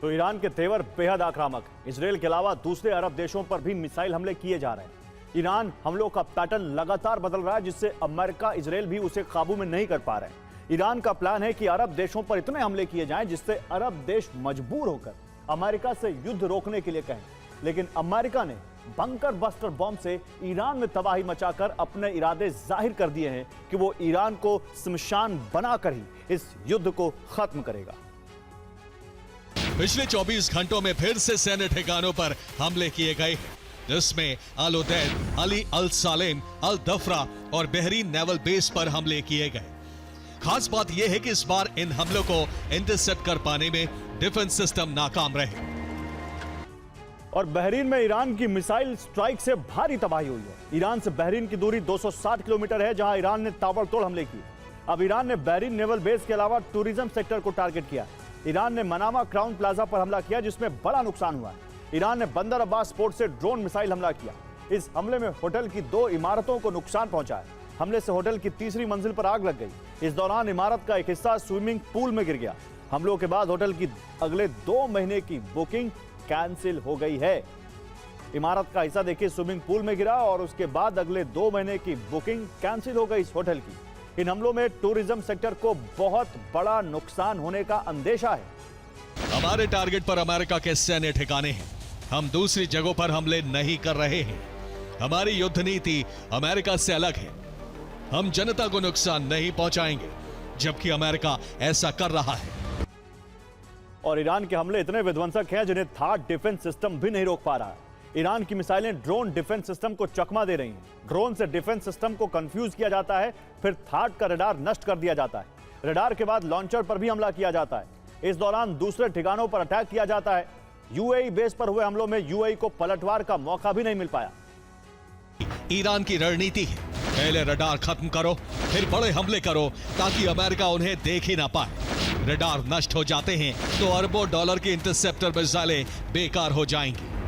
तो ईरान के तेवर बेहद आक्रामक। इसराइल के अलावा दूसरे अरब देशों पर भी मिसाइल हमले किए जा रहे हैं। ईरान हमलों का पैटर्न लगातार बदल रहा है, जिससे अमेरिका इसराइल भी उसे काबू में नहीं कर पा रहे हैं। ईरान का प्लान है कि अरब देशों पर इतने हमले किए जाएं जिससे अरब देश मजबूर होकर अमेरिका से युद्ध रोकने के लिए कहें। लेकिन अमेरिका ने बंकर बस्टर बॉम्ब से ईरान में तबाही मचाकर अपने इरादे जाहिर कर दिए हैं कि वो ईरान को शमशान बनाकर ही इस युद्ध को खत्म करेगा। पिछले 24 घंटों में फिर से सैन्य ठिकानों पर हमले किए गए, जिसमें अल उदैद, अली अल सालेम, अल दफरा और बहरीन नेवल बेस पर हमले किए गए। खास बात यह है कि इस बार इन हमलों को इंटरसेप्ट कर पाने में डिफेंस सिस्टम नाकाम रहे और बहरीन में ईरान की मिसाइल स्ट्राइक से भारी तबाही हुई है। ईरान से बहरीन की दूरी 260 किलोमीटर है, जहां ईरान ने ताबड़तोड़ हमले किए। अब ईरान ने बहरीन नेवल बेस के अलावा टूरिज्म सेक्टर को टारगेट किया। ईरान ने मनामा क्राउन प्लाजा पर हमला किया, जिसमें बड़ा नुकसान हुआ है। ईरान ने बंदर अब्बास पोर्ट से ड्रोन मिसाइल हमला किया। इस हमले में होटल की 2 इमारतों को नुकसान पहुंचा है। हमले से होटल की 3री मंजिल पर आग लग गई। इस दौरान इमारत का एक हिस्सा स्विमिंग पूल में गिर गया। हमलों के बाद होटल की अगले 2 महीने की बुकिंग कैंसिल हो गई है। इमारत का हिस्सा देखिए स्विमिंग पूल में गिरा और उसके बाद अगले 2 महीने की बुकिंग कैंसिल हो गई इस होटल की। इन हमलों में टूरिज्म सेक्टर को बहुत बड़ा नुकसान होने का अंदेशा है। हमारे टारगेट पर अमेरिका के सैन्य ठिकाने हैं। हम दूसरी जगहों पर हमले नहीं कर रहे हैं। हमारी युद्ध नीति अमेरिका से अलग है। हम जनता को नुकसान नहीं पहुंचाएंगे, जबकि अमेरिका ऐसा कर रहा है। और ईरान के हमले इतने विध्वंसक हैं जिन्हें थाड डिफेंस सिस्टम भी नहीं रोक पा रहा है। ईरान की मिसाइलें ड्रोन डिफेंस सिस्टम को चकमा दे रही हैं। ड्रोन से डिफेंस सिस्टम को कंफ्यूज किया जाता है, फिर थाड का रडार नष्ट कर दिया जाता है। रडार के बाद लॉन्चर पर भी हमला किया जाता है। इस दौरान दूसरे ठिकानों पर अटैक किया जाता है। यूएई बेस पर हुए हमलों में यूएई को पलटवार का मौका भी नहीं मिल पाया। ईरान की रणनीति है, पहले रडार खत्म करो, फिर बड़े हमले करो, ताकि अमेरिका उन्हें देख ही ना पाए। रडार नष्ट हो जाते हैं तो अरबों डॉलर की इंटरसेप्टर मिसाइलें बेकार हो जाएंगी।